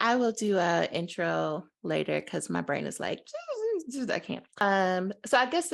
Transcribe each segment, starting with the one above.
I will do a intro later because my brain is like, I can't. So I guess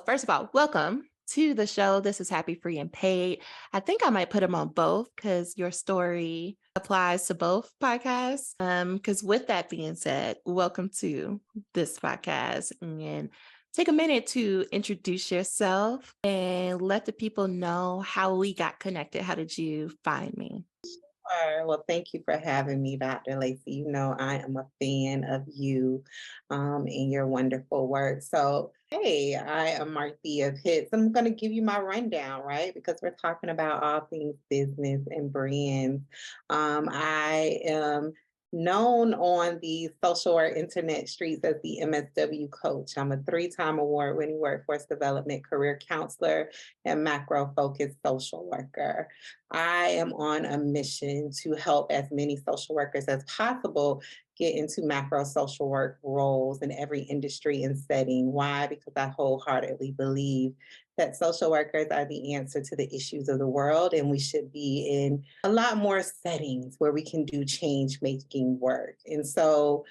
first of all, welcome to the show. This is Happy, Free, and Paid. I think I might put them on both because your story applies to both podcasts. Because with that being said, welcome to this podcast and take a minute to introduce yourself and let the people know how we got connected. How did you find me? Sure. Well, thank you for having me, Dr. Lacy. You know, I am a fan of you and your wonderful work. So, hey, I am Marthea of Hits. I'm going to give you my rundown, right? Because we're talking about all things business and brands. I am known on the social or internet streets as the MSW coach. I'm a three-time award-winning workforce development career counselor and macro-focused social worker. I am on a mission to help as many social workers as possible get into macro social work roles in every industry and setting. Why? Because I wholeheartedly believe that social workers are the answer to the issues of the world, and we should be in a lot more settings where we can do change making work. And so,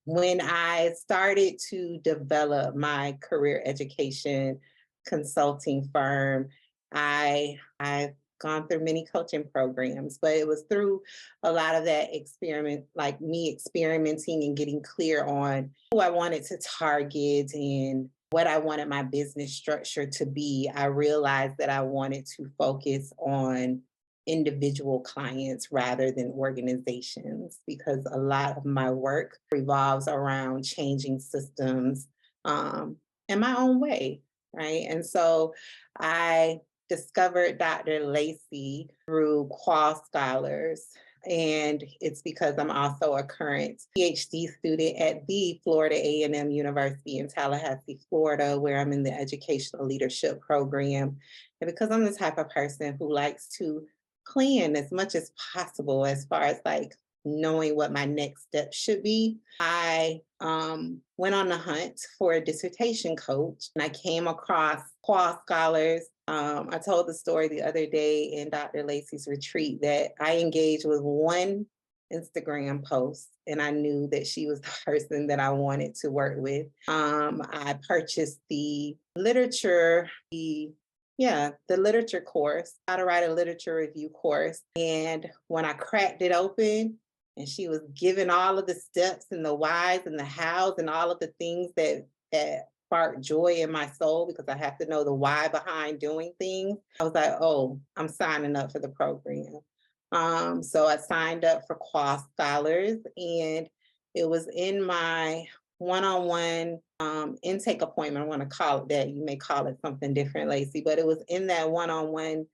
when I started to develop my career education consulting firm, I've gone through many coaching programs, but it was through a lot of that experiment, like me experimenting and getting clear on who I wanted to target and what I wanted my business structure to be. I realized that I wanted to focus on individual clients rather than organizations because a lot of my work revolves around changing systems in my own way, right? And so I discovered Dr. Lacy through Qual Scholars. And it's because I'm also a current PhD student at the Florida A&M University in Tallahassee, Florida, where I'm in the educational leadership program. And because I'm the type of person who likes to plan as much as possible as far as like knowing what my next step should be, I went on the hunt for a dissertation coach and I came across Qual Scholars. I told the story the other day in Dr. Lacy's retreat that I engaged with one Instagram post and I knew that she was the person that I wanted to work with. I purchased the literature, the literature course, how to write a literature review course. And when I cracked it open, and she was giving all of the steps and the whys and the hows and all of the things that spark joy in my soul because I have to know the why behind doing things. I was like, oh, I'm signing up for the program. So I signed up for Qual Scholars, and it was in my one-on-one intake appointment. I want to call it that. You may call it something different, Lacy, but it was in that one-on-one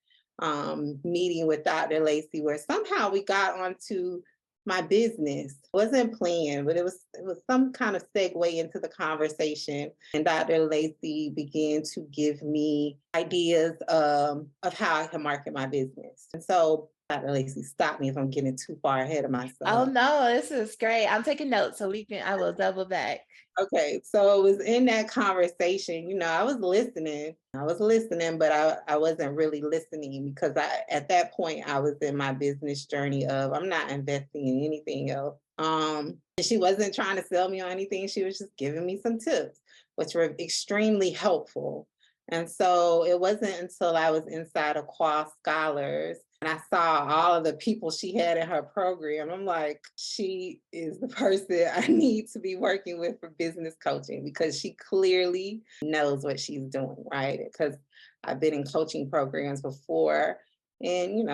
meeting with Dr. Lacy where somehow we got onto my business. It wasn't planned, but it was some kind of segue into the conversation. And Dr. Lacy began to give me ideas of how I can market my business. And so Dr. Lacy, stop me if I'm getting too far ahead of Oh myself. no, this is great. I'm taking notes so I will double back. Okay, so it was in that conversation, I was listening. But I wasn't really listening because at that point I was in my business journey of I'm not investing in anything else. And she wasn't trying to sell me on anything. She was just giving me some tips, which were extremely helpful. And so it wasn't until I was inside of Qual Scholars and I saw all of the people she had in her program. I'm like, she is the person I need to be working with for business coaching because she clearly knows what she's doing, right? Because I've been in coaching programs before, and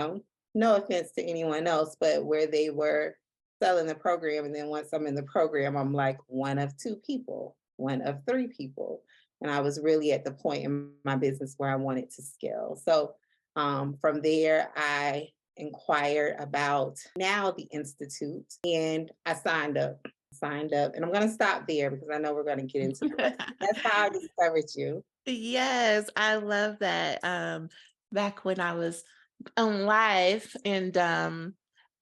no offense to anyone else, but where they were selling the program, and then once I'm in the program, I'm like one of two people, one of three people. And I was really at the point in my business where I wanted to scale. So from there, I inquired about now the Institute and I signed up, and I'm going to stop there because I know we're going to get into the rest. That's how I discovered you. Yes, I love that. Back when I was on live and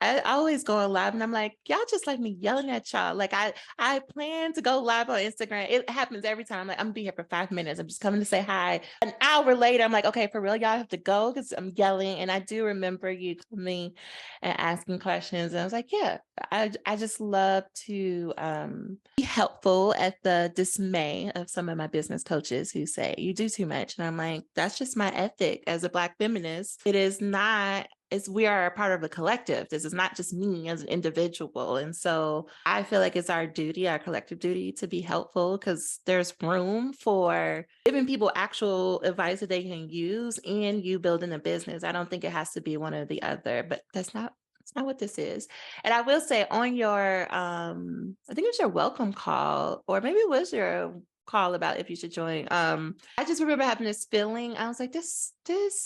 I always go live and I'm like, y'all just like me yelling at y'all. Like I plan to go live on Instagram. It happens every time. I'm like, I'm gonna be here for 5 minutes. I'm just coming to say hi. An hour later, I'm like, okay, for real, y'all have to go because I'm yelling. And I do remember you coming and asking questions. And I was like, yeah, I just love to be helpful at the dismay of some of my business coaches who say you do too much. And I'm like, that's just my ethic as a Black feminist. It is not, it's we are a part of a collective. This is not just me as an individual. And so I feel like it's our duty, our collective duty to be helpful because there's room for giving people actual advice that they can use and you building a business. I don't think it has to be one or the other, but that's not what this is. And I will say on your I think it was your welcome call, or maybe it was your call about if you should join. I just remember having this feeling. I was like, this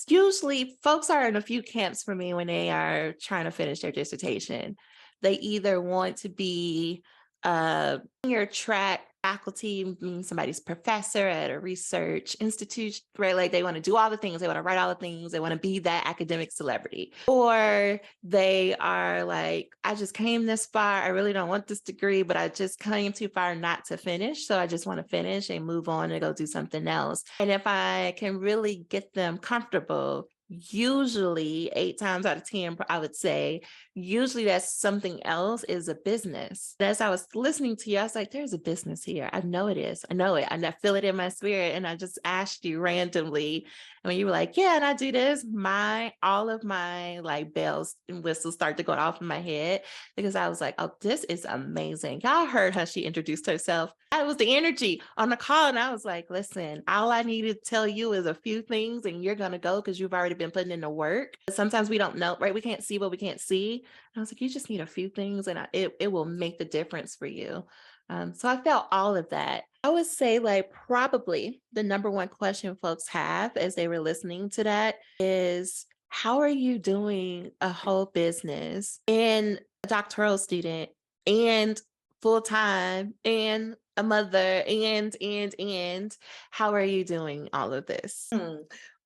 usually folks are in a few camps for me when they are trying to finish their dissertation. They either want to be tenure track faculty, meaning somebody's professor at a research institute, right? Like they want to do all the things, they want to write all the things, they want to be that academic celebrity. Or they are like, I just came this far. I really don't want this degree, but I just came too far not to finish. So I just want to finish and move on and go do something else. And if I can really get them comfortable, usually 8 times out of 10, I would say, usually that's something else is a business. As I was listening to you, I was like, there's a business here. I know it is. I know it. And I feel it in my spirit. And I just asked you randomly. And when you were like, yeah, and I do this, all of my like bells and whistles start to go off in my head because I was like, oh, this is amazing. Y'all heard how she introduced herself. That was the energy on the call. And I was like, listen, all I need to tell you is a few things and you're going to go because you've already been putting in the work. Sometimes we don't know, right? We can't see what we can't see. And I was like, you just need a few things and it will make the difference for you. So I felt all of that. I would say like probably the number one question folks have as they were listening to that is, how are you doing a whole business and a doctoral student and full time and a mother and how are you doing all of this? Hmm.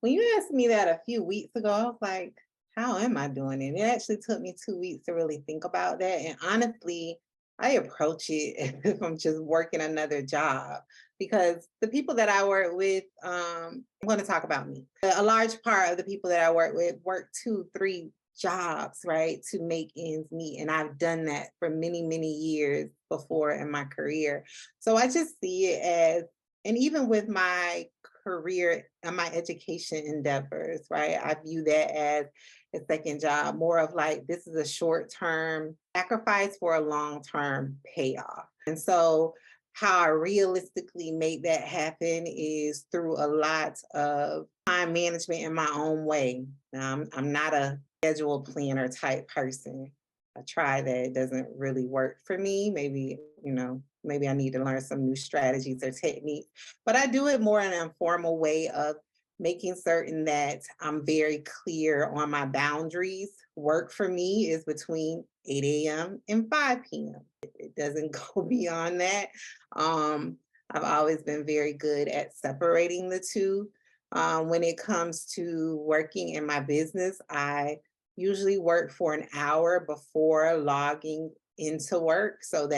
When you asked me that a few weeks ago, I was like, how am I doing it? It actually took me 2 weeks to really think about that. And honestly, I approach it as if I'm just working another job because the people that I work with, I'm going to talk about me. A large part of the people that I work with work 2, 3 jobs, right, to make ends meet. And I've done that for many, many years before in my career. So I just see it as, and even with my career and my education endeavors, right? I view that as a second job, more of like this is a short term sacrifice for a long term payoff. And so, how I realistically make that happen is through a lot of time management in my own way. Now, I'm not a schedule planner type person. I try that, it doesn't really work for me. Maybe, maybe I need to learn some new strategies or techniques, but I do it more in an informal way of making certain that I'm very clear on my boundaries. Work for me is between 8 a.m. and 5 p.m. It doesn't go beyond that. I've always been very good at separating the two. When it comes to working in my business, I usually work for an hour before logging into work. So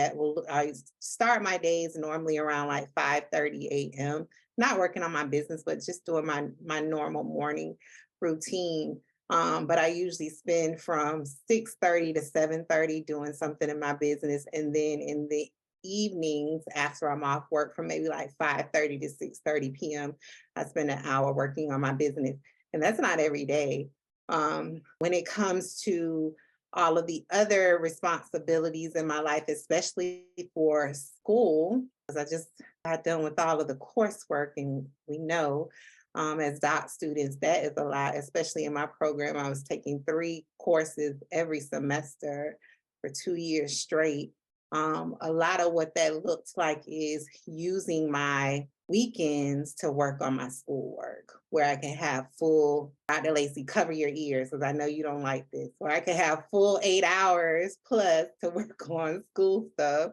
I start my days normally around like 5:30 a.m. Not working on my business, but just doing my normal morning routine. But I usually spend from 6:30 to 7:30 doing something in my business. And then in the evenings after I'm off work from maybe like 5:30 to 6:30 p.m., I spend an hour working on my business. And that's not every day. When it comes to all of the other responsibilities in my life, especially for school, because I just got done with all of the coursework, and we know as doc students, that is a lot, especially in my program. I was taking 3 courses every semester for 2 years straight. A lot of what that looks like is using my weekends to work on my schoolwork, where I can have full, Dr. Lacy, cover your ears because I know you don't like this, where I can have full 8 hours plus to work on school stuff,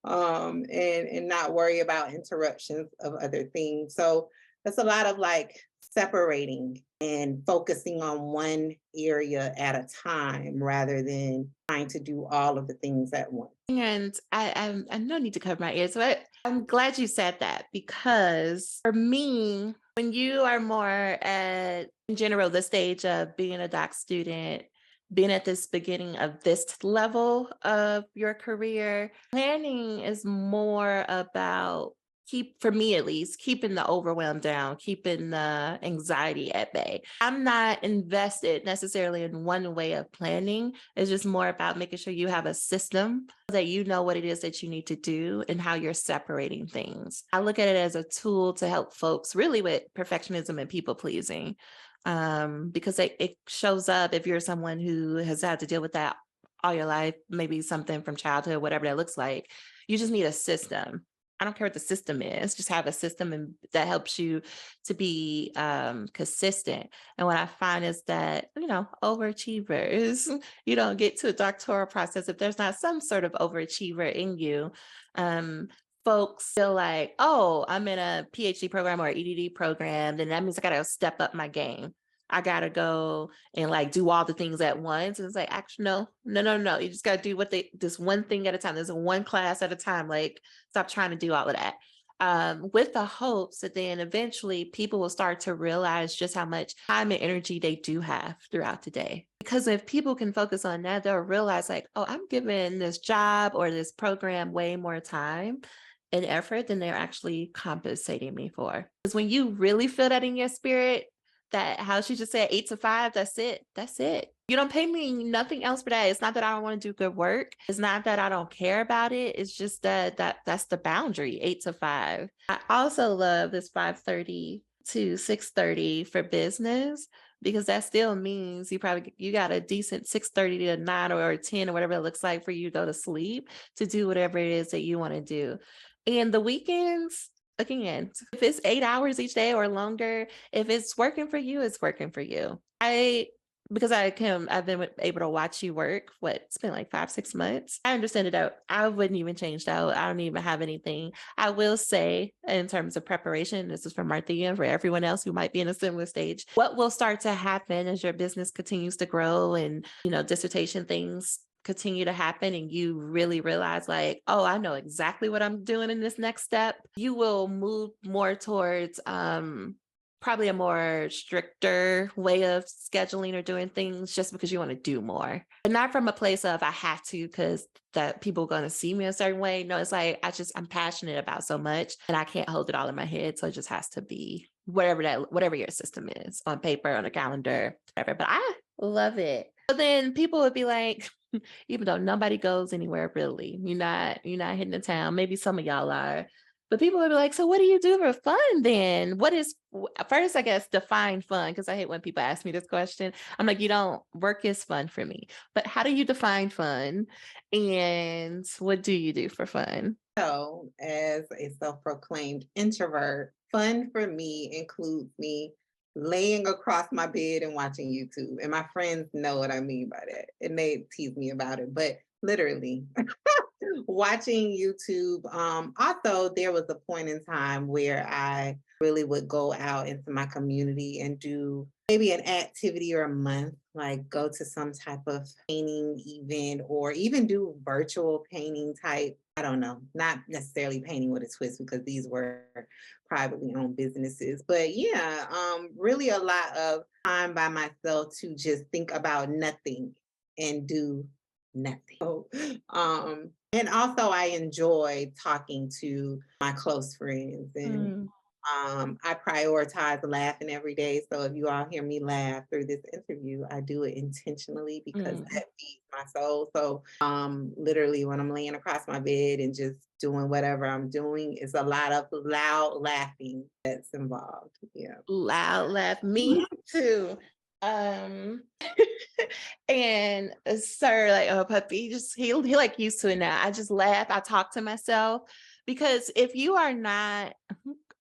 and not worry about interruptions of other things. So that's a lot of like separating and focusing on one area at a time rather than trying to do all of the things at once. And I no need to cover my ears, but I'm glad you said that because for me, when you are more at in general the stage of being a doc student, being at this beginning of this level of your career, planning is more about for me at least, keeping the overwhelm down, keeping the anxiety at bay. I'm not invested necessarily in one way of planning. It's just more about making sure you have a system that you know what it is that you need to do and how you're separating things. I look at it as a tool to help folks really with perfectionism and people pleasing. Because it shows up if you're someone who has had to deal with that all your life, maybe something from childhood, whatever that looks like. You just need a system. I don't care what the system is, just have a system and that helps you to be consistent. And what I find is that, overachievers, you don't get to a doctoral process if there's not some sort of overachiever in you. Um, Folks feel like, oh, I'm in a PhD program or EDD program, then that means I got to step up my game. I gotta go and like do all the things at once. And it's like, actually, no. You just gotta do this one thing at a time. There's one class at a time. Like, stop trying to do all of that. With the hopes that then eventually people will start to realize just how much time and energy they do have throughout the day. Because if people can focus on that, they'll realize like, oh, I'm giving this job or this program way more time and effort than they're actually compensating me for. Because when you really feel that in your spirit, that how she just said 8 to 5, that's it. That's it. You don't pay me nothing else for that. It's not that I don't want to do good work. It's not that I don't care about it. It's just that's the boundary, 8 to 5. I also love this 5:30 to 6:30 for business because that still means you got a decent 6:30 to 9 or 10 or whatever it looks like for you to go to sleep to do whatever it is that you want to do. And the weekends, again, if it's 8 hours each day or longer, if it's working for you, it's working for you. Because I've been able to watch you work. It's been like 5, 6 months. I understand it out. I wouldn't even change that. I don't even have anything. I will say in terms of preparation, this is for Marthea, for everyone else who might be in a similar stage. What will start to happen as your business continues to grow and, dissertation things continue to happen and you really realize like, oh, I know exactly what I'm doing in this next step, you will move more towards probably a more stricter way of scheduling or doing things just because you want to do more. But not from a place of I have to because that people are going to see me a certain way. No, it's like I'm passionate about so much and I can't hold it all in my head. So it just has to be whatever your system is on paper, on a calendar, whatever. But I love it. But then people would be like, even though nobody goes anywhere really, you're not hitting the town. Maybe some of y'all are. But people would be like, so what do you do for fun then? First, I guess, define fun, because I hate when people ask me this question. I'm like, work is fun for me. But how do you define fun? And what do you do for fun? So, as a self proclaimed introvert, fun for me includes me laying across my bed and watching YouTube. And my friends know what I mean by that. And they tease me about it, but literally watching YouTube. Also, there was a point in time where I really would go out into my community and do maybe an activity or a month, like go to some type of painting event or even do virtual painting type. I don't know, not necessarily painting with a twist because these were privately owned businesses. But yeah, really a lot of time by myself to just think about nothing and do nothing. So, and also I enjoy talking to my close friends and Mm, I prioritize laughing every day. So if you all hear me laugh through this interview, I do it intentionally because mm. that feeds my soul. So literally when I'm laying across my bed and just doing whatever I'm doing, is a lot of loud laughing that's involved. Yeah. Loud laugh, me too. Um, and sir, like a puppy, just he like used to it now. I just laugh. I talk to myself because if you are not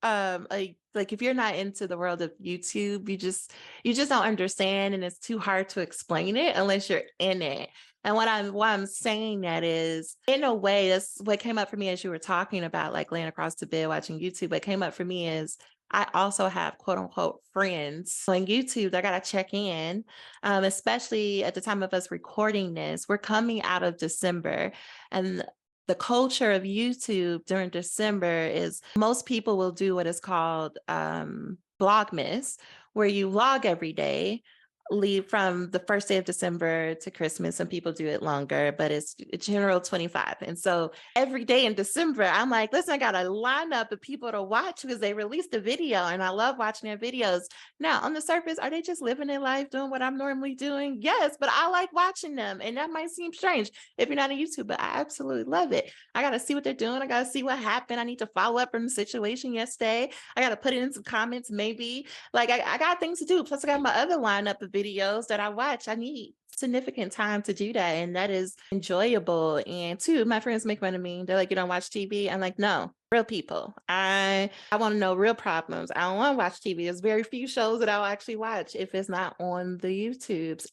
like if you're not into the world of YouTube, you just don't understand, and it's too hard to explain it unless you're in it. And why I'm saying that is, in a way, that's what came up for me as you were talking about like laying across the bed watching YouTube. What came up for me is I also have quote unquote friends on YouTube that got to check in, especially at the time of us recording this. We're coming out of December, and the culture of YouTube during December is most people will do what is called Vlogmas, where you vlog every day, leave from the first day of December to Christmas. Some people do it longer, but it's general 25. And so every day in December, I'm like, listen, I got a lineup of people to watch because they released a video and I love watching their videos. Now, on the surface, are they just living their life doing what I'm normally doing? Yes, but I like watching them. And that might seem strange if you're not a YouTuber, but I absolutely love it. I got to see what they're doing. I got to see what happened. I need to follow up from the situation yesterday. I got to put it in some comments, maybe. Like I got things to do. Plus, I got my other lineup of videos that I watch. I need significant time to do that. And that is enjoyable. And two, my friends make fun of me. They're like, you don't watch TV? I'm like, no, real people. I want to know real problems. I don't want to watch TV. There's very few shows that I'll actually watch if it's not on the YouTubes.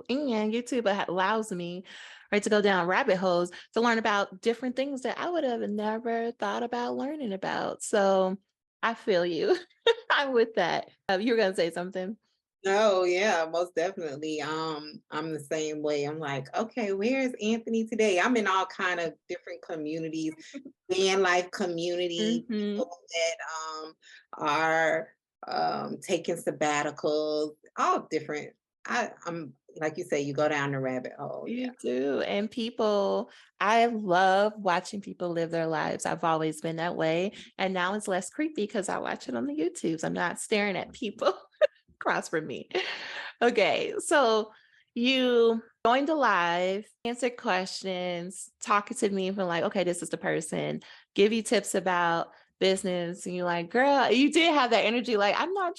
And YouTube allows me right to go down rabbit holes to learn about different things that I would have never thought about learning about. So I feel you. I'm with that. You were gonna say something? No, yeah, most definitely. I'm the same way. I'm like, okay, where is Anthony today? I'm in all kind of different communities, van life community, Mhm. people that are taking sabbaticals, all different. I'm like you say, you go down the rabbit hole. Yeah. You do. And people, I love watching people live their lives. I've always been that way. And now it's less creepy because I watch it on the YouTubes. I'm not staring at people across from me. Okay. So you joined the live, answer questions, talking to me from like, okay, this is the person, give you tips about business. And you're like, girl, you did have that energy. Like, I'm not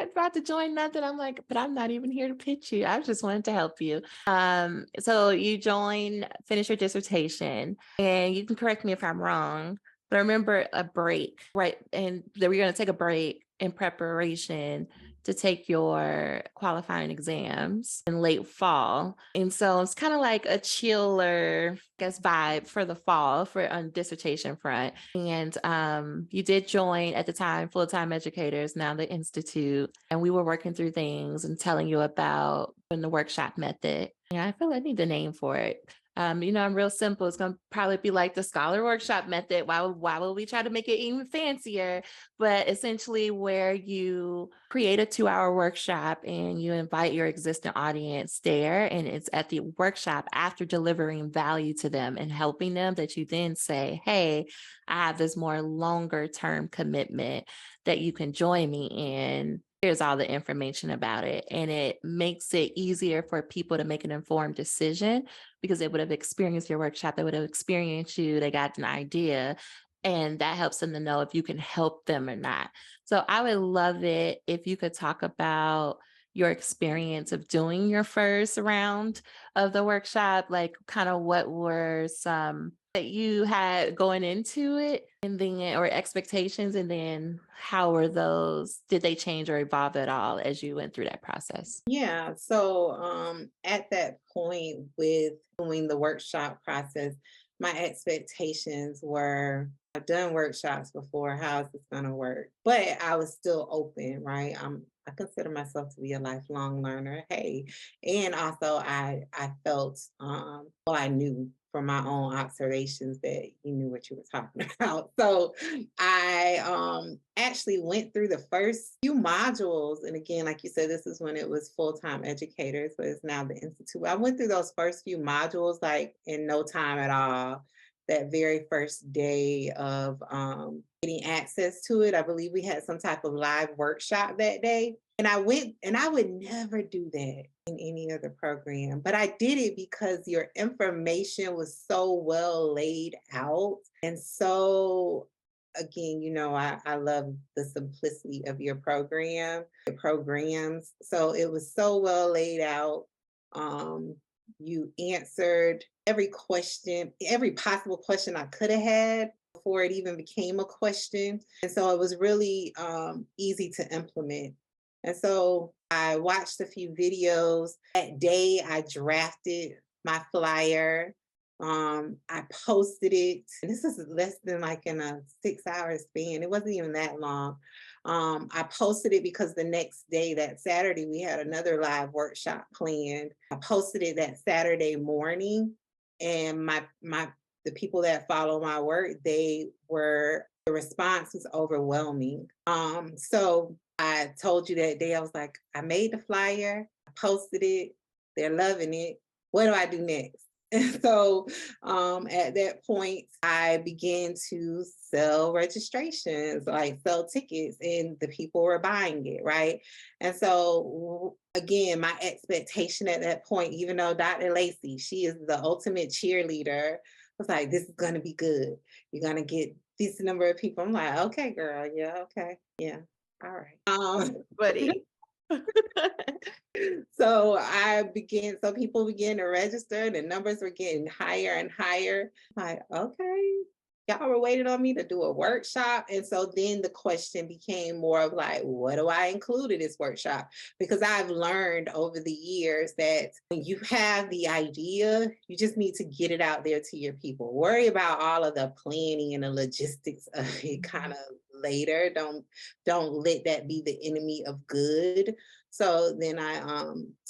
about to join nothing. I'm like, but I'm not even here to pitch you. I just wanted to help you. So you join, finish your dissertation, and you can correct me if I'm wrong, but I remember a break, right? And that we're going to take a break in preparation to take your qualifying exams in late fall. And so it's kind of like a chiller, I guess, vibe for the fall for on dissertation front. And you did join at the time full-time educators, now the Institute, and we were working through things and telling you about in the workshop method. Yeah, I feel I need a name for it. I'm real simple. It's gonna probably be like the scholar workshop method. Why will we try to make it even fancier? But essentially where you create a 2-hour workshop and you invite your existing audience there, and it's at the workshop after delivering value to them and helping them that you then say, hey, I have this more longer term commitment that you can join me in. Here's all the information about it. And it makes it easier for people to make an informed decision because they would have experienced your workshop, they would have experienced you, they got an idea, and that helps them to know if you can help them or not. So I would love it if you could talk about your experience of doing your first round of the workshop, like kind of what were some that you had going into it and then or expectations, and then how were those, did they change or evolve at all as you went through that process? Yeah. So at that point with doing the workshop process, my expectations were I've done workshops before. How is this gonna work? But I was still open, right? I consider myself to be a lifelong learner. Hey. And also I felt well, I knew from my own observations that you knew what you were talking about. So I actually went through the first few modules. And again, like you said, this is when it was full-time educators, but it's now the Institute. I went through those first few modules like in no time at all. That very first day of getting access to it, I believe we had some type of live workshop that day. And I went, and I would never do that in any other program, but I did it because your information was so well laid out. And so again, I love the simplicity of your program, your programs. So it was so well laid out. Um, you answered every question, every possible question I could have had before it even became a question. And so it was really easy to implement. And so I watched a few videos. That day, I drafted my flyer. I posted it, and this is less than like in a 6 hour span. It wasn't even that long. I posted it because the next day, that Saturday, we had another live workshop planned. I posted it that Saturday morning, and my the people that follow my work, the response was overwhelming. So I told you that day, I was like, I made the flyer, I posted it, they're loving it. What do I do next? And so at that point, I began to sell registrations, like sell tickets, and the people were buying it, right? And so, again, my expectation at that point, even though Dr. Lacy, she is the ultimate cheerleader, was like, this is going to be good. You're going to get this number of people. I'm like, okay, girl. Yeah, okay. Yeah. All right. Buddy. So people began to register, the numbers were getting higher and higher. Like, okay, y'all were waiting on me to do a workshop. And so then the question became more of like, what do I include in this workshop? Because I've learned over the years that when you have the idea, you just need to get it out there to your people. Worry about all of the planning and the logistics of it kind of later. Don't let that be the enemy of good. So then I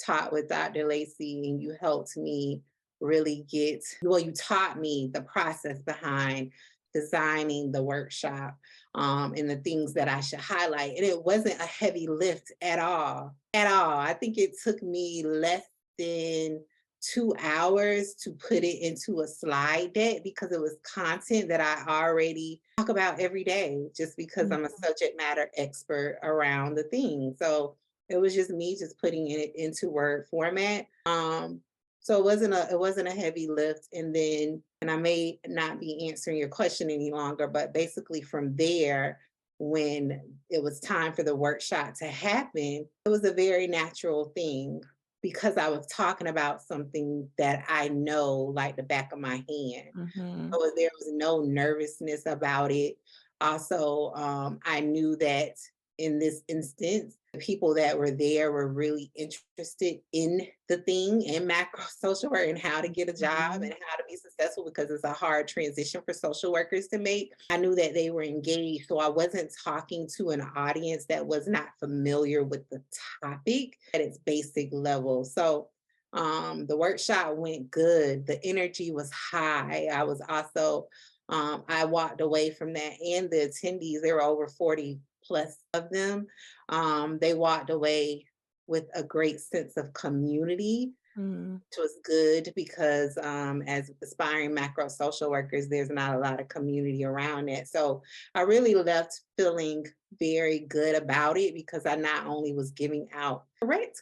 taught with Dr. Lacy, and you helped me really you taught me the process behind designing the workshop, and the things that I should highlight. And it wasn't a heavy lift at all, at all. I think it took me less than 2 hours to put it into a slide deck because it was content that I already talk about every day, just because I'm a subject matter expert around the thing. So it was just me just putting it into Word format. So it wasn't a heavy lift. And I may not be answering your question any longer, but basically from there, when it was time for the workshop to happen, it was a very natural thing because I was talking about something that I know like the back of my hand. Mhm. So there was no nervousness about it. Also, I knew that in this instance, the people that were there were really interested in the thing and macro social work and how to get a job and Mhm. how to be successful because it's a hard transition for social workers to make. I knew that they were engaged. So I wasn't talking to an audience that was not familiar with the topic at its basic level. So the workshop went good. The energy was high. I walked away from that, and the attendees, there were over 40 plus of them. They walked away with a great sense of community, Mhm. which was good because as aspiring macro social workers, there's not a lot of community around it. So I really left feeling very good about it because I not only was giving out correct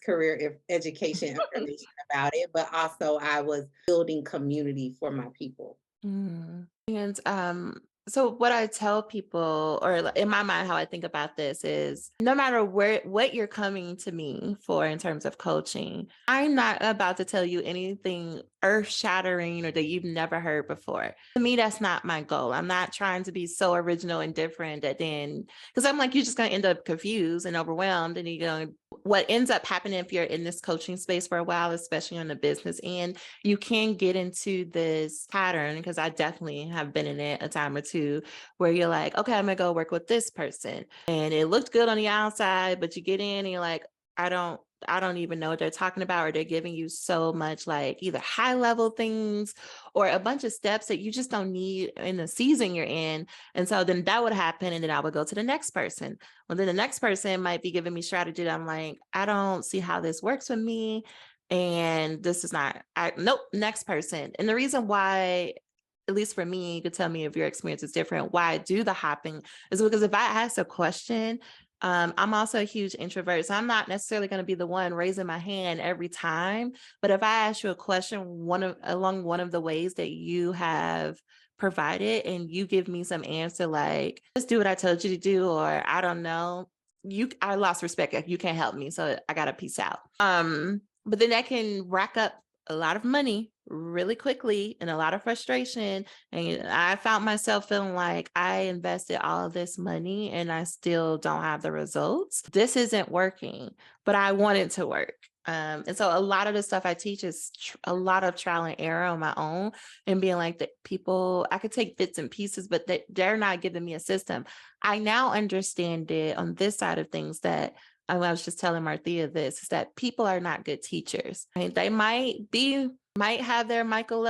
education information about it, but also I was building community for my people. And so what I tell people, or in my mind, how I think about this is no matter what you're coming to me for in terms of coaching, I'm not about to tell you anything earth shattering or that you've never heard before. To me, that's not my goal. I'm not trying to be so original and different that then, because I'm like, you're just going to end up confused and overwhelmed. And you're going to, what ends up happening if you're in this coaching space for a while, especially on the business end, you can get into this pattern, because I definitely have been in it a time or two, where you're like, okay, I'm gonna go work with this person. And it looked good on the outside, but you get in and you're like, I don't I don't even know what they're talking about, or they're giving you so much like either high level things or a bunch of steps that you just don't need in the season you're in. And so then that would happen. And then I would go to the next person. Well, then the next person might be giving me strategy that I'm like, I don't see how this works with me. And this is not, nope, next person. And the reason why, at least for me, you could tell me if your experience is different, why I do the hopping is because if I ask a question, I'm also a huge introvert, so I'm not necessarily going to be the one raising my hand every time. But if I ask you a question, along one of the ways that you have provided, and you give me some answer like, just do what I told you to do, or I don't know, I lost respect. You can't help me, so I got to peace out. But then that can rack up a lot of money really quickly and a lot of frustration. And I found myself feeling like I invested all of this money and I still don't have the results. This isn't working, but I want it to work. And so a lot of the stuff I teach is a lot of trial and error on my own and being like that people, I could take bits and pieces, but they're not giving me a system. I now understand it on this side of things that I was just telling Marthea this is that people are not good teachers. I mean, they might have their Michael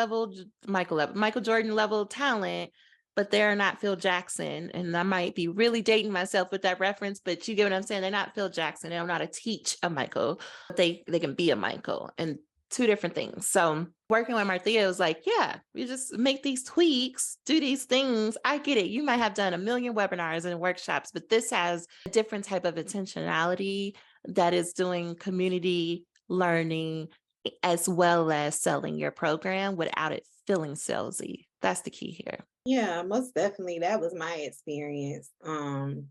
Jordan level talent, but they're not Phil Jackson. And I might be really dating myself with that reference, but you get what I'm saying? They're not Phil Jackson. They don't know how to teach a Michael, but they can be a Michael, and two different things. So working with Marthea was like, yeah, you just make these tweaks, do these things. I get it. You might have done a million webinars and workshops, but this has a different type of intentionality that is doing community learning as well as selling your program without it feeling salesy. That's the key here. Yeah, most definitely. That was my experience.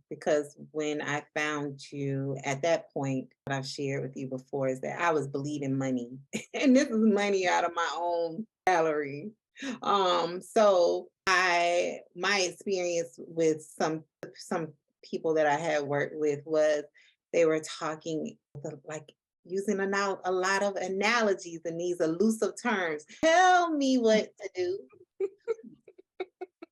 Because when I found you at that point, what I've shared with you before is that I was bleeding money. And this is money out of my own salary. So my experience with some people that I had worked with was they were talking like using a lot of analogies and these elusive terms. Tell me what to do.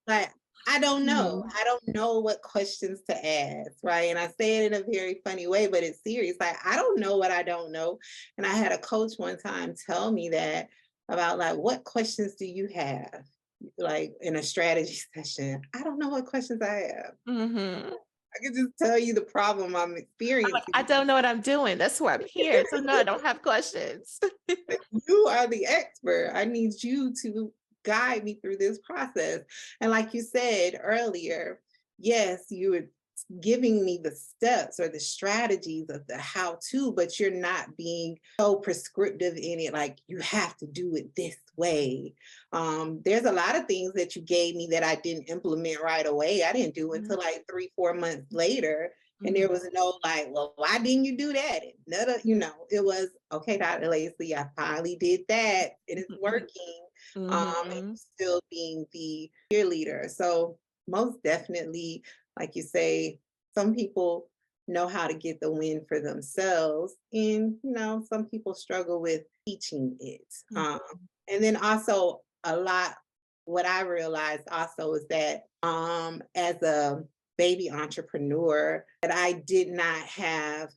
But I don't know. Mhm. I don't know what questions to ask, right? And I say it in a very funny way, but it's serious. Like, I don't know what I don't know. And I had a coach one time tell me that about like, what questions do you have? Like in a strategy session. I don't know what questions I have. Mhm. I can just tell you the problem I'm I'm like, experiencing. I don't know what I'm doing. That's why I'm here. So no, I don't have questions. You are the expert. I need you to guide me through this process. And like you said earlier, yes, you were giving me the steps or the strategies of the how to, but you're not being so prescriptive in it, like you have to do it this way. There's a lot of things that you gave me that I didn't implement right away. I didn't do Mhm. until like 3, 4 months later. And there Mhm. was no like, well, why didn't you do that? And none of, it was okay, Dr. Lacy, I finally did that. It is working. And Mhm. still being the cheerleader. So most definitely, like you say, some people know how to get the win for themselves. And, some people struggle with teaching it. Mhm. And then also what I realized also is that as a baby entrepreneur, that I did not have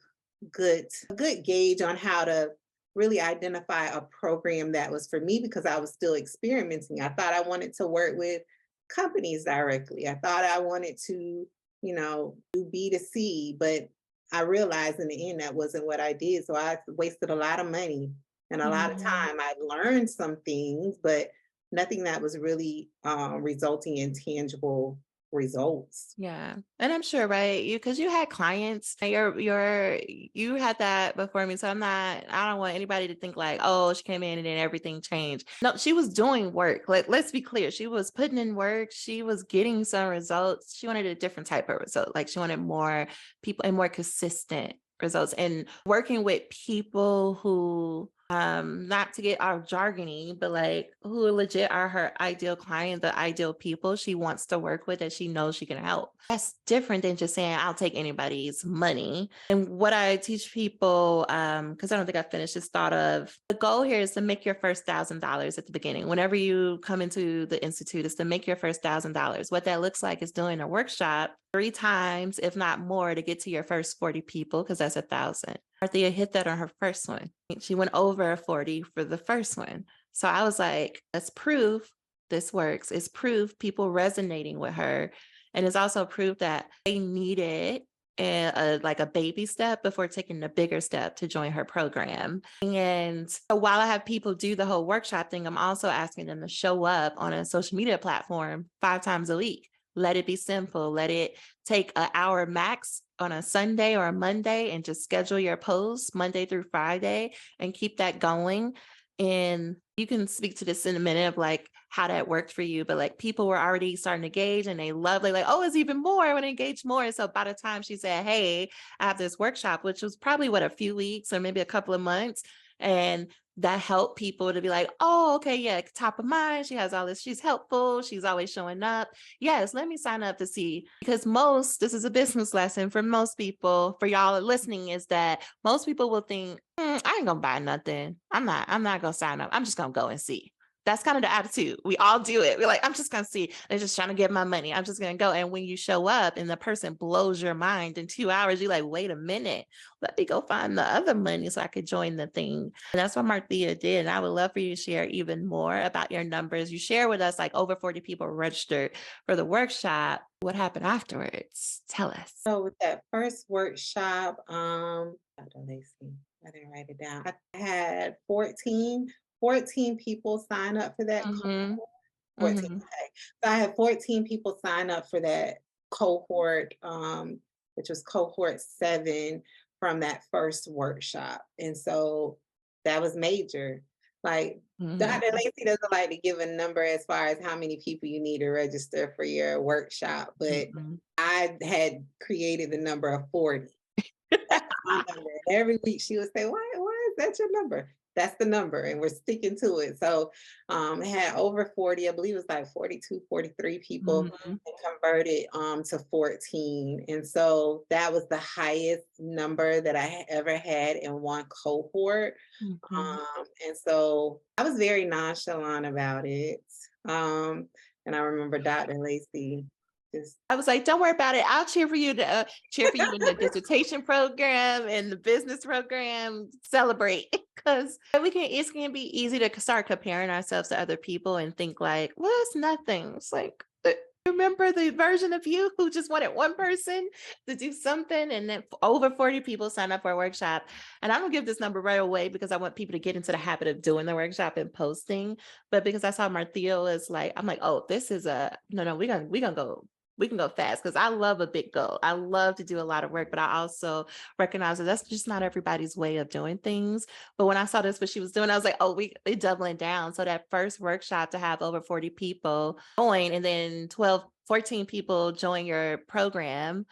a good gauge on how to really identify a program that was for me because I was still experimenting. I thought I wanted to work with companies directly. I thought I wanted to, do B2C, but I realized in the end that wasn't what I did. So I wasted a lot of money and a lot of Mhm. time. I learned some things, but nothing that was really resulting in tangible results. Yeah. And I'm sure, right? Because you had clients, and you had that before me. So I don't want anybody to think like, oh, she came in and then everything changed. No, she was doing work. Like, let's be clear. She was putting in work. She was getting some results. She wanted a different type of result. Like she wanted more people and more consistent results, and working with people who not to get our jargony, but like who legit are her ideal client, the ideal people she wants to work with that she knows she can help. That's different than just saying I'll take anybody's money. And what I teach people, because I don't think I finished this thought of the goal here is to make your first $1,000 at the beginning. Whenever you come into the institute, is to make your first $1,000. What that looks like is doing a workshop 3 times, if not more, to get to your first 40 people, because that's 1,000. Marthea hit that on her first one. She went over 40 for the first one. So I was like, that's proof this works. It's proof people resonating with her. And it's also proof that they needed like a baby step before taking the bigger step to join her program. And so while I have people do the whole workshop thing, I'm also asking them to show up on a social media platform 5 times a week. Let it be simple. Let it take an hour max on a Sunday or a Monday and just schedule your posts Monday through Friday and keep that going. And you can speak to this in a minute of like how that worked for you, but like people were already starting to engage and they love like, oh, it's even more. I want to engage more. So by the time she said, hey, I have this workshop, which was probably a few weeks or maybe a couple of months. And that help people to be like, oh, okay, yeah, top of mind. She has all this. She's helpful. She's always showing up. Yes, let me sign up to see. Because this is a business lesson for most people, for y'all listening, is that most people will think, I ain't gonna buy nothing. I'm not gonna sign up. I'm just gonna go and see. That's kind of the attitude. We all do it. We're like, I'm just going to see. They're just trying to get my money. I'm just going to go. And when you show up and the person blows your mind in 2 hours, you're like, wait a minute, let me go find the other money so I could join the thing. And that's what Marthea did. And I would love for you to share even more about your numbers. You share with us like over 40 people registered for the workshop. What happened afterwards? Tell us. So with that first workshop, Dr. Lacy, I didn't write it down. I had 14 people sign up for that Mm-hmm. 14. Mm-hmm. Okay. So I had 14 people sign up for that cohort, which was cohort 7 from that first workshop. And so that was major. Like Dr. Mm-hmm. Lacy doesn't like to give a number as far as how many people you need to register for your workshop, but Mm-hmm. I had created the number of 40. That's my number. And every week she would say, why is that your number? That's the number, and we're sticking to it. So it had over 40, I believe it was like 42, 43 people Mm-hmm. and converted to 14. And so that was the highest number that I ever had in one cohort. Mm-hmm. And so I was very nonchalant about it. And I remember Dr. Lacy just I was like, don't worry about it. I'll cheer for you to cheer for you in the dissertation program and the business program. Celebrate because it's going to be easy to start comparing ourselves to other people and think like, well, it's nothing. It's like, remember the version of you who just wanted one person to do something and then over 40 people sign up for a workshop. And I don't give this number right away because I want people to get into the habit of doing the workshop and posting. But because I saw Marthea is like, I'm like, oh, this is no, we're gonna go. We can go fast because I love a big goal. I love to do a lot of work, but I also recognize that that's just not everybody's way of doing things. But when I saw this, what she was doing, I was like, oh, we doubling down. So that first workshop to have over 40 people join and then 14 people join your program,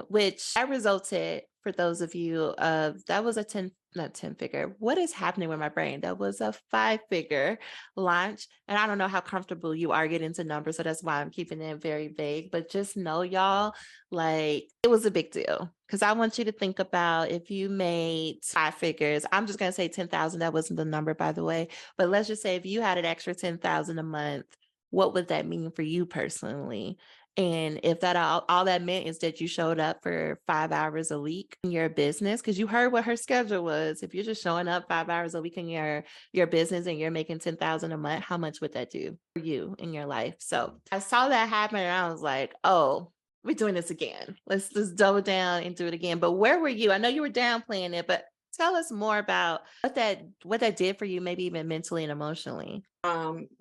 which I resulted for those of you of that was a 10, not 10 figure. What is happening with my brain? That was a 5-figure launch. And I don't know how comfortable you are getting to numbers. So that's why I'm keeping it very vague. But just know, y'all, like it was a big deal. Because I want you to think about if you made 5 figures, I'm just going to say 10,000. That wasn't the number, by the way. But let's just say if you had an extra 10,000 a month, what would that mean for you personally? And if that all that meant is that you showed up for 5 hours a week in your business, because you heard what her schedule was. If you're just showing up 5 hours a week in your business and you're making 10,000 a month, how much would that do for you in your life? So I saw that happen and I was like, oh, we're doing this again. Let's just double down and do it again. But where were you? I know you were downplaying it, but tell us more about what that did for you, maybe even mentally and emotionally.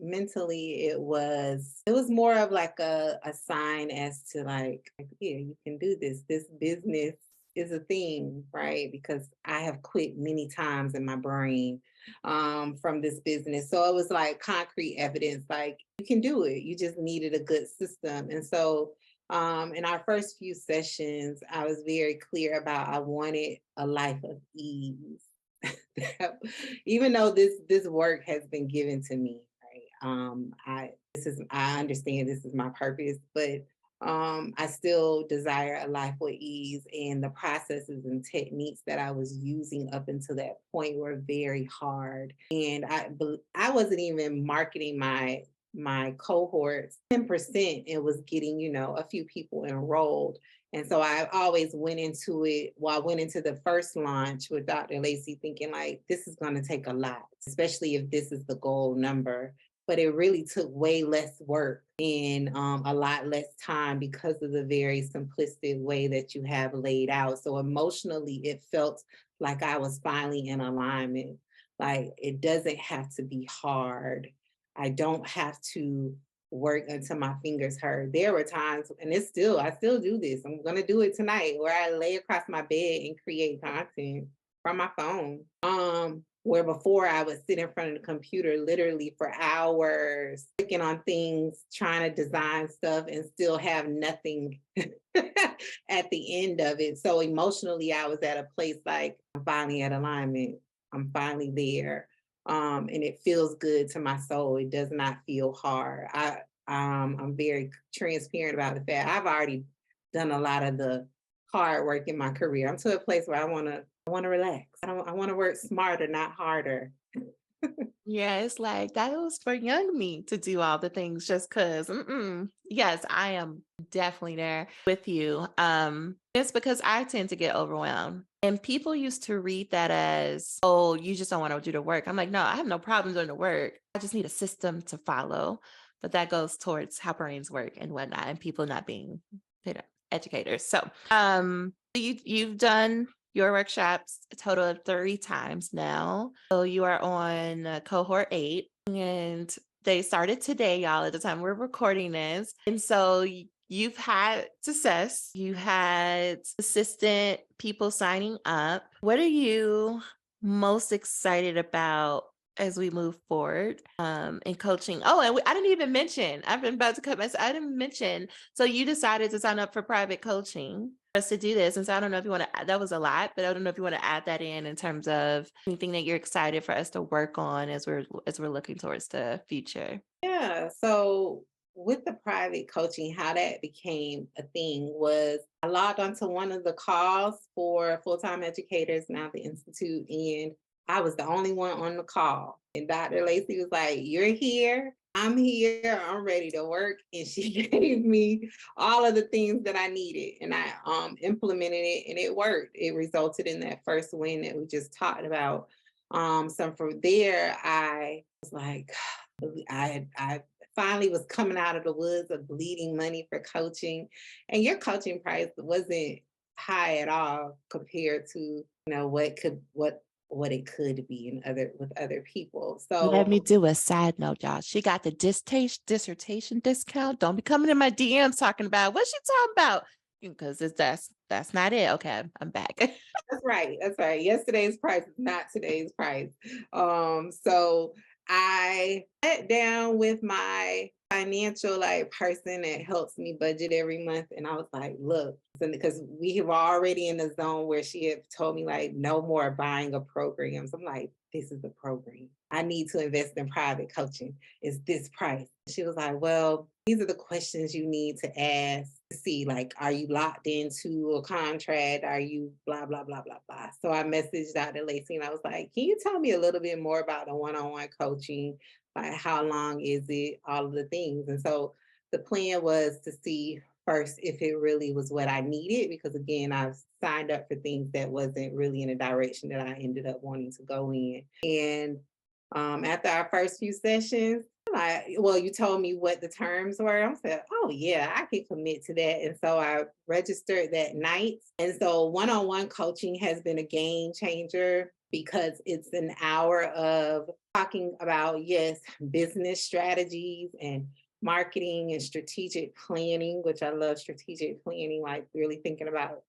Mentally it was more of like a sign as to like, yeah, you can do this. This business is a thing, right? Because I have quit many times in my brain from this business. So it was like concrete evidence, like you can do it. You just needed a good system. And so in our first few sessions, I was very clear about I wanted a life of ease. Even though this work has been given to me, right? I understand this is my purpose, but I still desire a life with ease, and the processes and techniques that I was using up until that point were very hard. And I wasn't even marketing my cohorts 10%. It was getting, a few people enrolled. And so I always went into it. Well, I went into the first launch with Dr. Lacy thinking like, this is going to take a lot, especially if this is the goal number. But it really took way less work and a lot less time because of the very simplistic way that you have laid out. So emotionally, it felt like I was finally in alignment. Like it doesn't have to be hard. I don't have to work until my fingers hurt. There were times, and I still do this. I'm gonna do it tonight, where I lay across my bed and create content from my phone. Where before I would sit in front of the computer literally for hours, clicking on things, trying to design stuff, and still have nothing at the end of it. So emotionally, I was at a place like I'm finally at alignment. I'm finally there. And it feels good to my soul. It does not feel hard. I'm very transparent about the fact I've already done a lot of the hard work in my career. I'm to a place where I want to relax. I want to work smarter, not harder. Yeah, it's like that was for young me to do all the things just because. Yes, I am definitely there with you. It's because I tend to get overwhelmed. And people used to read that as, oh, you just don't want to do the work. I'm like, no, I have no problem doing the work. I just need a system to follow. But that goes towards how brains work and whatnot, and people not being, you know, educators. So you've done your workshops a total of 3 times now. So you are on cohort 8, and they started today, y'all, at the time we're recording this. And so you've had success, you had assistant people signing up. What are you most excited about as we move forward in coaching? Oh, and I didn't even mention, I've been about to cut myself, I didn't mention. So you decided to sign up for private coaching for us to do this. And so I don't know if you want to, that was a lot, but I don't know if you want to add that in terms of anything that you're excited for us to work on as we're looking towards the future. Yeah. So with the private coaching, how that became a thing was I logged onto one of the calls for full-time educators now at the Institute, and I was the only one on the call. And Dr. Lacy was like, "You're here. I'm here. I'm ready to work." And she gave me all of the things that I needed. And I implemented it and it worked. It resulted in that first win that we just talked about. So from there, I was like, I finally was coming out of the woods of bleeding money for coaching, and your coaching price wasn't high at all compared to what it could be in other with other people. Let me So do a side note, y'all. She got the dissertation discount. Don't be coming in my DMs talking about what she talking about, because that's not it. Okay, I'm back. that's right. That's right. Yesterday's price is not today's price. So I sat down with my financial like person that helps me budget every month. And I was like, look, because we were already in the zone where she had told me like no more buying of programs. I'm like, this is a program. I need to invest in private coaching. Is this price? She was like, well, these are the questions you need to ask to see, like, are you locked into a contract? Are you blah, blah, blah, blah, blah. So I messaged Dr. Lacey and I was like, can you tell me a little bit more about the one-on-one coaching? Like, how long is it? All of the things. And so the plan was to see first if it really was what I needed, because again, I've signed up for things that wasn't really in a direction that I ended up wanting to go in. And after our first few sessions, well, you told me what the terms were. I said, oh, yeah, I can commit to that. And so I registered that night. And so one on one coaching has been a game changer because it's an hour of talking about, yes, business strategies and marketing and strategic planning, which I love strategic planning, like really thinking about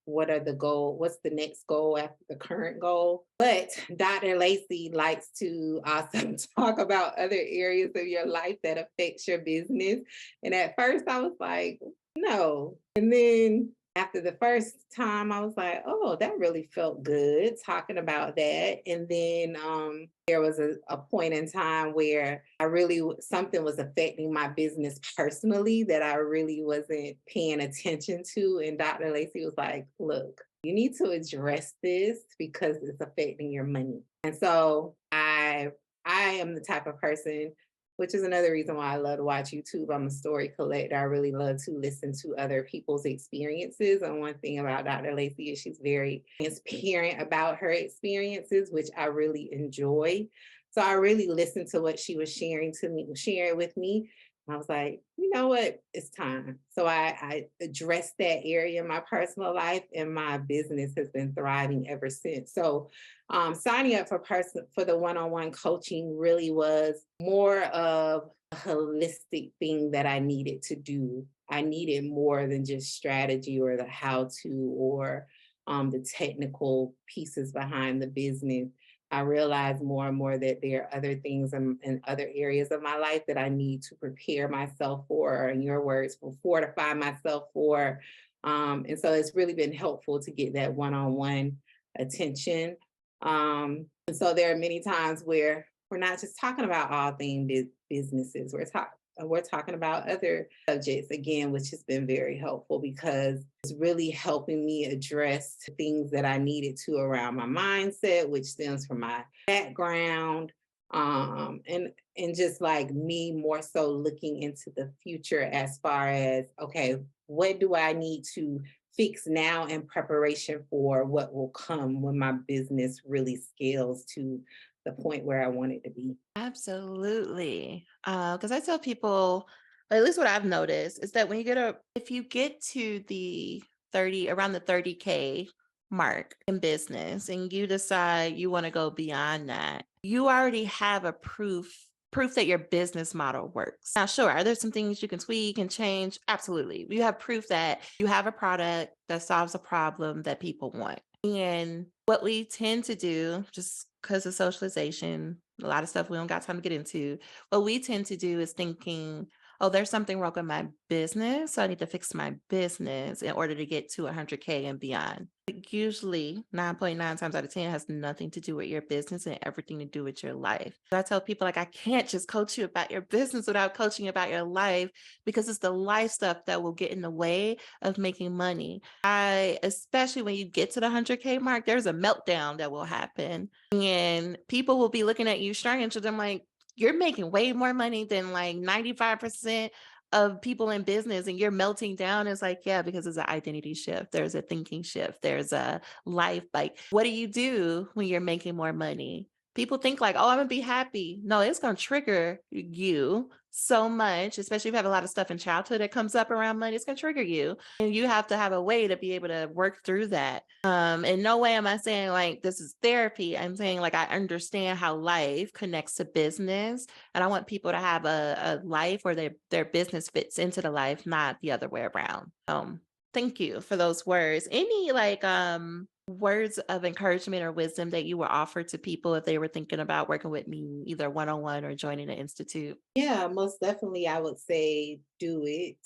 what's the next goal after the current goal. But Dr. Lacey likes to also talk about other areas of your life that affects your business. And at first I was like, no. And then after the first time, I was like, oh, that really felt good talking about that. And then there was a point in time where something was affecting my business personally that I really wasn't paying attention to. And Dr. Lacey was like, look, you need to address this because it's affecting your money. And so I am the type of person, which is another reason why I love to watch YouTube. I'm a story collector. I really love to listen to other people's experiences. And one thing about Dr. Lacey is she's very transparent about her experiences, which I really enjoy. So I really listened to what she was sharing with me. And I was like, you know what? It's time. So I addressed that area in my personal life, and my business has been thriving ever since. So signing up for the one-on-one coaching really was more of a holistic thing that I needed to do. I needed more than just strategy or the how to or the technical pieces behind the business. I realized more and more that there are other things in other areas of my life that I need to prepare myself for, or in your words, fortify myself for. And so it's really been helpful to get that one-on-one attention. And so there are many times where we're not just talking about all things businesses. We're talking about other subjects again, which has been very helpful because it's really helping me address things that I needed to around my mindset, which stems from my background, and just like me more so looking into the future as far as okay, what do I need to fix now in preparation for what will come when my business really scales to the point where I want it to be. Absolutely. Because I tell people, at least what I've noticed is that when you if you get to the 30, around the 30K mark in business and you decide you want to go beyond that, you already have a proof that your business model works. Now, sure, are there some things you can tweak and change? Absolutely. You have proof that you have a product that solves a problem that people want. And what we tend to do, just because of socialization, a lot of stuff we don't got time to get into, what we tend to do is thinking, oh, there's something wrong with my business. So I need to fix my business in order to get to 100K and beyond. But usually 9.9 times out of 10 has nothing to do with your business and everything to do with your life. So I tell people, like, I can't just coach you about your business without coaching you about your life because it's the life stuff that will get in the way of making money. Especially when you get to the 100K mark, there's a meltdown that will happen. And people will be looking at you strange. And I'm like, you're making way more money than like 95% of people in business, and you're melting down. It's like, yeah, because there's an identity shift, there's a thinking shift, there's a life. Like, what do you do when you're making more money? People think like, oh, I'm gonna be happy. No, it's gonna trigger you so much, especially if you have a lot of stuff in childhood that comes up around money. It's gonna trigger you. And you have to have a way to be able to work through that. In no way am I saying like this is therapy. I'm saying like I understand how life connects to business, and I want people to have a life where their business fits into the life, not the other way around. Thank you for those words. Any like words of encouragement or wisdom that you were offered to people if they were thinking about working with me, either one-on-one or joining the institute? Yeah, most definitely I would say do it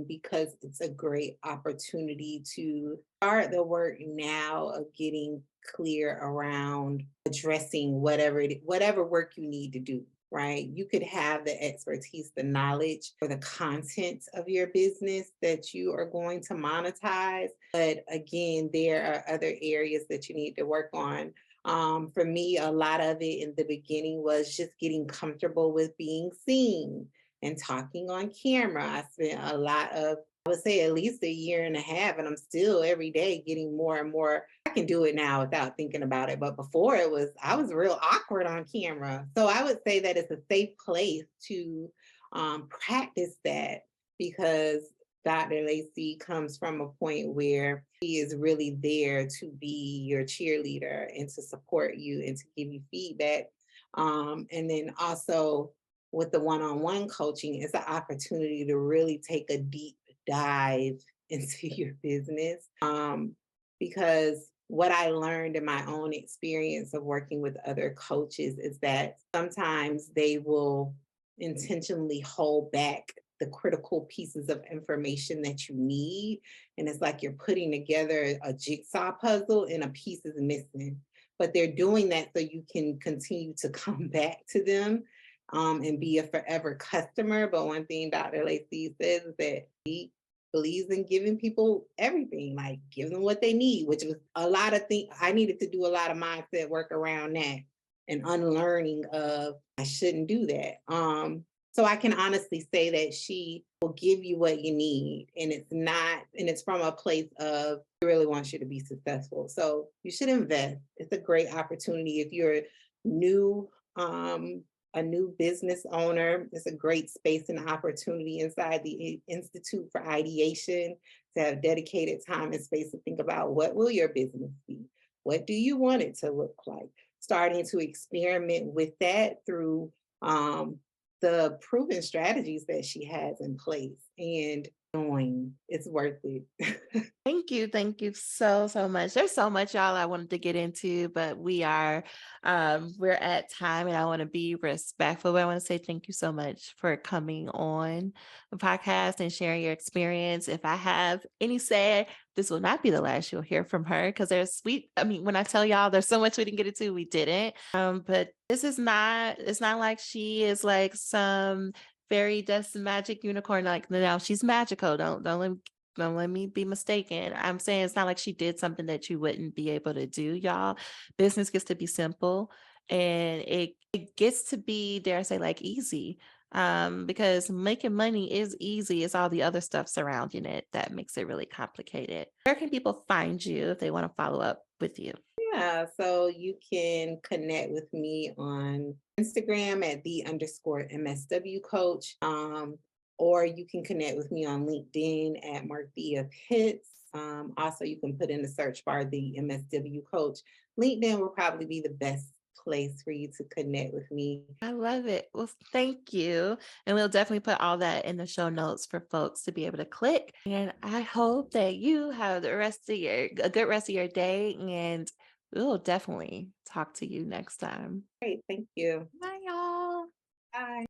because it's a great opportunity to start the work now of getting clear around addressing whatever work you need to do, right? You could have the expertise, the knowledge for the content of your business that you are going to monetize, but again, there are other areas that you need to work on. For me, a lot of it in the beginning was just getting comfortable with being seen and talking on camera. I spent a lot of, I would say at least a year and a half, and I'm still every day getting more and more. I can do it now without thinking about it. But before I was real awkward on camera. So I would say that it's a safe place to practice that because Dr. Lacy comes from a point where he is really there to be your cheerleader and to support you and to give you feedback. And then also with the one-on-one coaching, it's an opportunity to really take a deep dive into your business. Because what I learned in my own experience of working with other coaches is that sometimes they will intentionally hold back the critical pieces of information that you need. And it's like you're putting together a jigsaw puzzle and a piece is missing. But they're doing that so you can continue to come back to them and be a forever customer. But one thing Dr. Lacy says is that he believes in giving people everything, like give them what they need, which was a lot of things. I needed to do a lot of mindset work around that and unlearning of I shouldn't do that. So I can honestly say that she will give you what you need. And it's from a place of she really wants you to be successful. So you should invest. It's a great opportunity if you're new, a new business owner. It's a great space and opportunity inside the Institute for Ideation to have dedicated time and space to think about what will your business be? What do you want it to look like? Starting to experiment with that through the proven strategies that she has in place. And doing. It's worth it. Thank you so, so much. There's so much, y'all, I wanted to get into, but we're at time and I want to be respectful. But I want to say thank you so much for coming on the podcast and sharing your experience. If I have any say, this will not be the last you'll hear from her because there's sweet. I mean, when I tell y'all there's so much we didn't get into, we didn't. But this is not, it's not like she is like some fairy dust magic unicorn. Like, no, she's magical. Don't let me be mistaken. I'm saying it's not like she did something that you wouldn't be able to do, y'all. Business gets to be simple and it gets to be, dare I say, like easy. Because making money is easy. It's all the other stuff surrounding it that makes it really complicated. Where can people find you if they want to follow up with you? Yeah, so you can connect with me on Instagram at the_MSW coach. Or you can connect with me on LinkedIn at Marthea Hits. Also, you can put in the search bar the MSW coach. LinkedIn will probably be the best place for you to connect with me. I love it. Well, thank you. And we'll definitely put all that in the show notes for folks to be able to click. And I hope that you have a good rest of your day. And we'll definitely talk to you next time. Great, thank you. Bye, y'all. Bye.